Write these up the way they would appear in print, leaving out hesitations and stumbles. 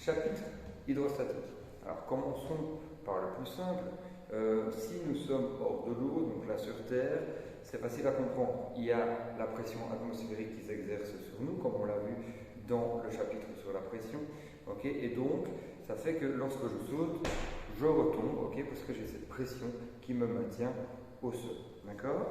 Chapitre hydrostatique. Alors commençons par le plus simple. Si nous sommes hors de l'eau, donc là sur Terre, c'est facile à comprendre. Il y a la pression atmosphérique qui s'exerce sur nous, comme on l'a vu dans le chapitre sur la pression. Okay, et donc, ça fait que lorsque je saute, je retombe, okay, parce que j'ai cette pression qui me maintient au sol. D'accord ?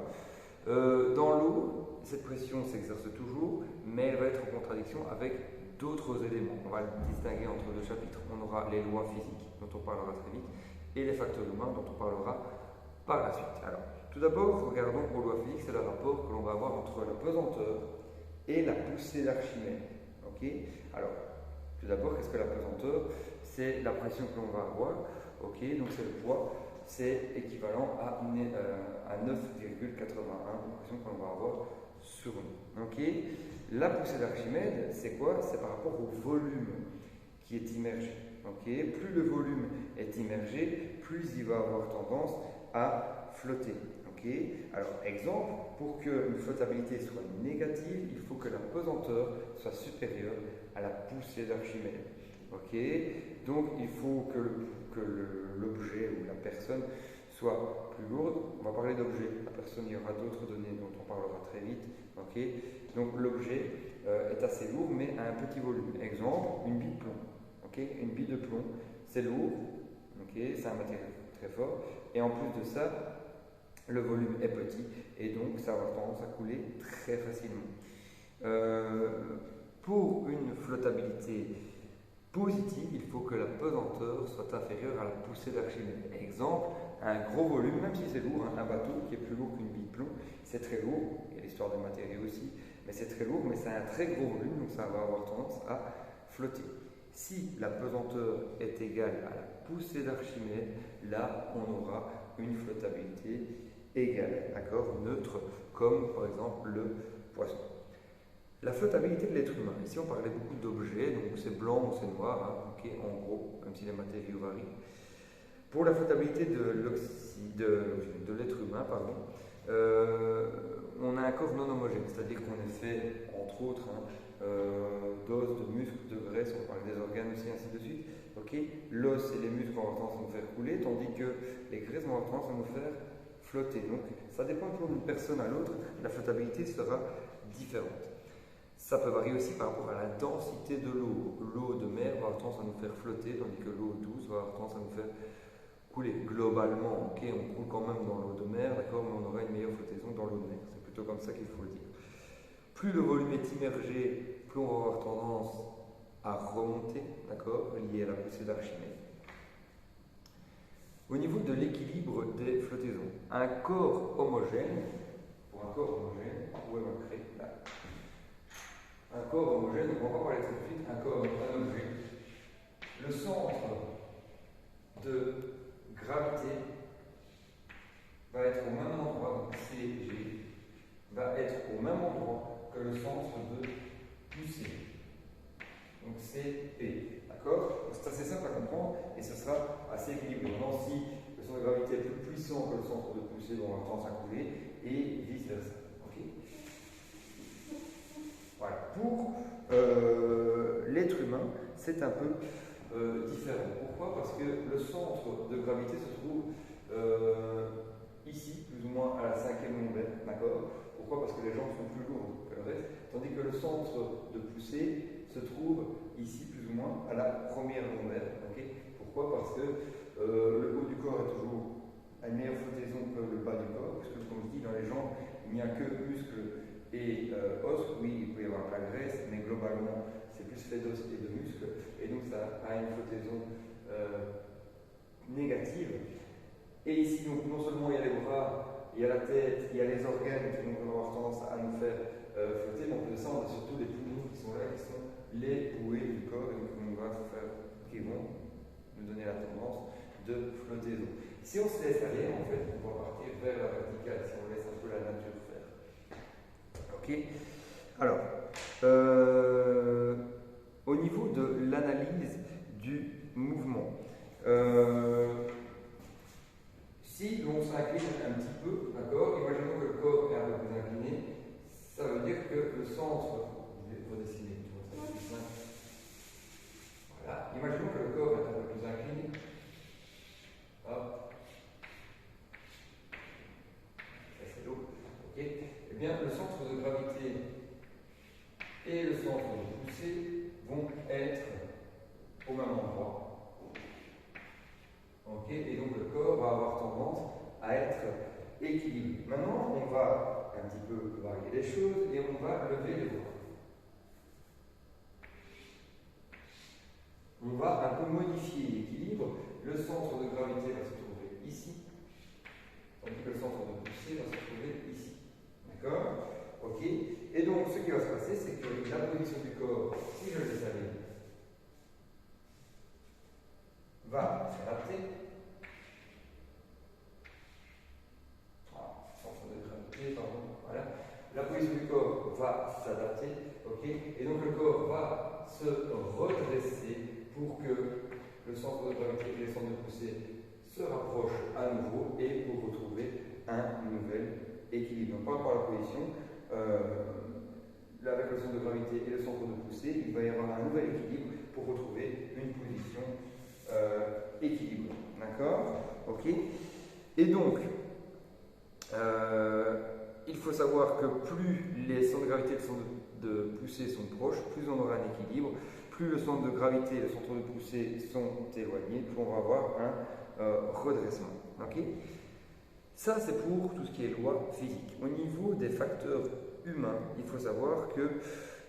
Dans l'eau, cette pression s'exerce toujours, mais elle va être en contradiction avec d'autres éléments. On va le distinguer entre deux chapitres. On aura les lois physiques, dont on parlera très vite, et les facteurs humains, dont on parlera par la suite. Alors, tout d'abord, regardons aux lois physiques, c'est le rapport que l'on va avoir entre la pesanteur et la poussée d'Archimède. Okay, alors, tout d'abord, qu'est-ce que la pesanteur? C'est la pression que l'on va avoir. Okay, donc c'est le poids. C'est équivalent à 9,81, la pression que l'on va avoir sur nous. Okay. La poussée d'Archimède, c'est quoi? C'est par rapport au volume qui est immergé. Okay. Plus le volume est immergé, plus il va avoir tendance à flotter. Okay. Alors, exemple, pour qu'une flottabilité soit négative, il faut que la pesanteur soit supérieure à la poussée d'Archimède. Okay. Donc, il faut que l'objet ou la personne soit plus lourde. On va parler d'objet. La personne, il y aura d'autres données dont on parlera très vite. Okay. Donc, l'objet est assez lourd, mais a un petit volume. Exemple, une bille de plomb. Okay. Une bille de plomb, c'est lourd. Okay. C'est un matériau très fort. Et en plus de ça, le volume est petit et donc ça va avoir tendance à couler très facilement. Pour une flottabilité positive, il faut que la pesanteur soit inférieure à la poussée d'Archimède. Exemple, un gros volume, même si c'est lourd, un bateau qui est plus lourd qu'une bille de plomb, c'est très lourd, il y a l'histoire des matériaux aussi, mais c'est très lourd, mais c'est un très gros volume, donc ça va avoir tendance à flotter. Si la pesanteur est égale à la poussée d'Archimède, là on aura une flottabilité égale, d'accord, neutre, comme par exemple le poisson. La flottabilité de l'être humain. Ici, on parlait beaucoup d'objets, donc c'est blanc ou c'est noir, hein, okay, en gros, même si les matériaux varient. Pour la flottabilité de l'être humain, pardon, on a un corps non homogène, c'est-à-dire qu'on est fait, entre autres, d'os, de muscles, de graisse, on parle des organes aussi, ainsi de suite. Okay. L'os et les muscles vont avoir tendance à nous faire couler, tandis que les graisses vont avoir tendance à nous faire flotter. Donc, ça dépend toujours d'une personne à l'autre, la flottabilité sera différente. Ça peut varier aussi par rapport à la densité de l'eau. L'eau de mer va avoir tendance à nous faire flotter, tandis que l'eau douce va avoir tendance à nous faire couler. Globalement, okay, on coule quand même dans l'eau de mer, d'accord, mais on aura une meilleure flottaison dans l'eau de mer. C'est plutôt comme ça qu'il faut le dire. Plus le volume est immergé, plus on va avoir tendance à remonter, d'accord, lié à la poussée d'Archimède. Au niveau de l'équilibre des flottaisons, un corps homogène, pour un corps homogène, vous pouvez me créer là. Un corps homogène, on va parler tout de suite, un objet. Le centre de gravité va être au même endroit, donc CG, va être au même endroit que le centre de poussée. Donc c'est P. D'accord? C'est assez simple à comprendre et ce sera assez équilibré. Maintenant, si le centre de gravité est plus puissant que le centre de poussée, on va avoir tendance à couler et vice versa. Okay. Voilà. Pour l'être humain, c'est un peu différent. Pourquoi? Parce que le centre de gravité se trouve ici, plus ou moins à la 5e lombaire. D'accord? Pourquoi? Parce que les jambes sont plus lourdes que le reste, tandis que le centre de poussée se trouve ici, plus ou moins à la 1re lombaire. Okay? Pourquoi? Parce que le haut du corps est toujours à une meilleure flottaison que le bas du corps, puisque comme je dis, dans les jambes, il n'y a que muscles et os. Oui, il peut y avoir de la graisse, mais globalement, c'est plus fait d'os et de muscles, et donc ça a une flottaison négative. Et ici, donc, non seulement il y a les bras, il y a la tête, il y a les organes qui vont avoir tendance à nous faire flotter, mais en plus de ça, on a surtout les poumons qui sont là, qui sont les bouées du corps, et qui vont nous donner la tendance de flottaison. Si on se laisse aller, en fait, on va partir vers la verticale, si on laisse un peu la nature faire. Ok? Alors, au niveau de l'analyse du mouvement, si l'on s'incline un petit peu, d'accord, imaginons que le corps est un peu plus incliné, ça veut dire que le centre, je vais redessiner, voilà, imaginons au même endroit. Ok, et donc le corps va avoir tendance à être équilibré. Maintenant, on va un petit peu varier les choses et on va lever les bras. On va un peu modifier l'équilibre. Le centre de gravité va se trouver ici, tandis que le centre de poussée va se trouver ici. D'accord? Ok? Et donc, ce qui va se passer, c'est que la position du corps, si je laisse aller, va s'adapter. Centre de gravité, pardon. Voilà. La position du corps va s'adapter. Ok? Et donc, le corps va se redresser pour que le centre de gravité et le centre de poussée se rapprochent à nouveau et pour retrouver un nouvel équilibre. Donc, par rapport à la position, avec le centre de gravité et le centre de poussée, il va y avoir un nouvel équilibre pour retrouver une position équilibrée. D'accord? Ok? Et donc, il faut savoir que plus les centres de gravité et le centre de poussée sont proches, plus on aura un équilibre. Plus le centre de gravité et le centre de poussée sont éloignés, plus on va avoir un redressement. Okay? Ça, c'est pour tout ce qui est loi physique. Au niveau des facteurs humains, il faut savoir que,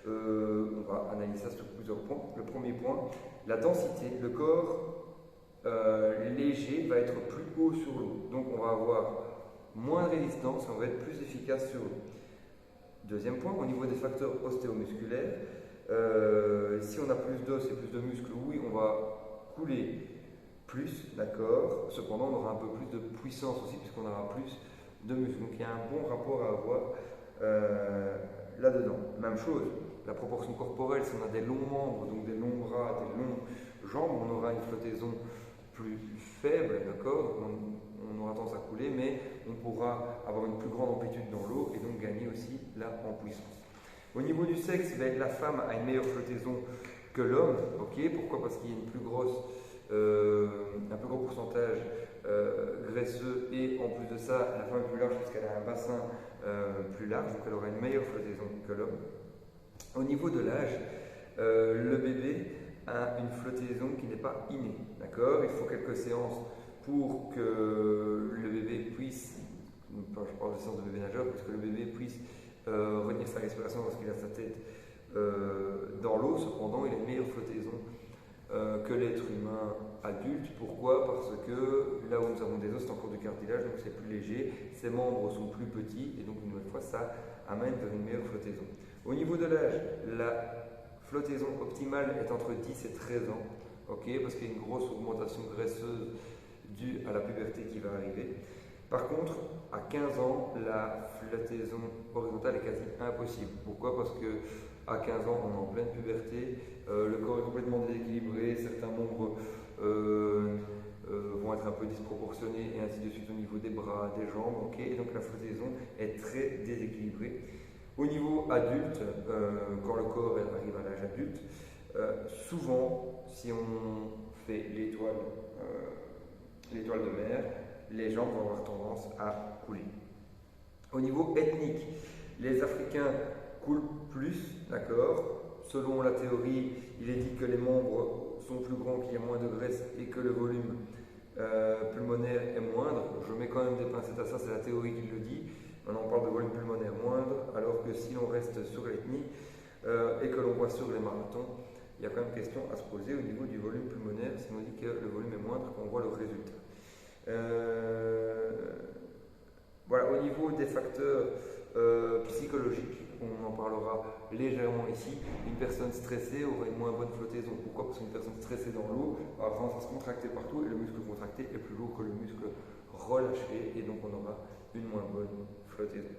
on va analyser ça sur plusieurs points. Le premier point, la densité. Le corps léger va être plus haut sur l'eau. Donc, on va avoir moins de résistance, on va être plus efficace sur l'eau. Deuxième point, au niveau des facteurs ostéomusculaires, si on a plus d'os et plus de muscles, oui, on va couler plus, d'accord. Cependant, on aura un peu plus de puissance aussi, puisqu'on aura plus de muscles. Donc, il y a un bon rapport à avoir là-dedans. Même chose, la proportion corporelle, si on a des longs membres, donc des longs bras, des longues jambes, on aura une flottaison plus faible, d'accord. On aura tendance à couler, mais on pourra avoir une plus grande amplitude dans l'eau et donc gagner aussi là en puissance. Au niveau du sexe, ben, la femme a une meilleure flottaison que l'homme. Okay. Pourquoi? Parce qu'il y a un plus gros pourcentage graisseux et en plus de ça, la femme est plus large parce qu'elle a un bassin plus large, donc elle aura une meilleure flottaison que l'homme. Au niveau de l'âge, le bébé a une flottaison qui n'est pas innée. D'accord? Il faut quelques séances pour que le bébé puisse, je parle de séances de bébé nageur, parce que le bébé puisse retenir sa respiration lorsqu'il a sa tête dans l'eau. Cependant, il a une meilleure flottaison que l'être humain adulte. Pourquoi? Parce que là où nous avons des os, c'est encore du cartilage, donc c'est plus léger, ses membres sont plus petits, et donc une nouvelle fois, ça amène vers une meilleure flottaison. Au niveau de l'âge, la flottaison optimale est entre 10 et 13 ans, okay, parce qu'il y a une grosse augmentation graisseuse due à la puberté qui va arriver. Par contre, à 15 ans, la flottaison horizontale est quasi impossible. Pourquoi? Parce que à 15 ans, on est en pleine puberté, le corps est complètement déséquilibré, certains membres vont être un peu disproportionnés et ainsi de suite au niveau des bras, des jambes, okay, et donc la flottaison est très déséquilibrée. Au niveau adulte, quand le corps arrive à l'âge adulte, souvent, si on fait l'étoile de mer, les jambes vont avoir tendance à couler. Au niveau ethnique, les Africains coulent plus, d'accord. Selon la théorie, il est dit que les membres sont plus grands, qu'il y a moins de graisse et que le volume pulmonaire est moindre. Je mets quand même des pincettes à ça, c'est la théorie qui le dit. Maintenant, on parle de volume pulmonaire moindre, alors que si l'on reste sur l'ethnie et que l'on voit sur les marathons, il y a quand même question à se poser au niveau du volume pulmonaire, si on dit que le volume est moindre, qu'on voit le résultat. Voilà, au niveau des facteurs psychologiques, on en parlera légèrement ici. Une personne stressée aura une moins bonne flottaison. Pourquoi? Parce qu'une personne stressée dans l'eau va tendance à se contracter partout et le muscle contracté est plus lourd que le muscle relâché et donc on aura une moins bonne flottaison.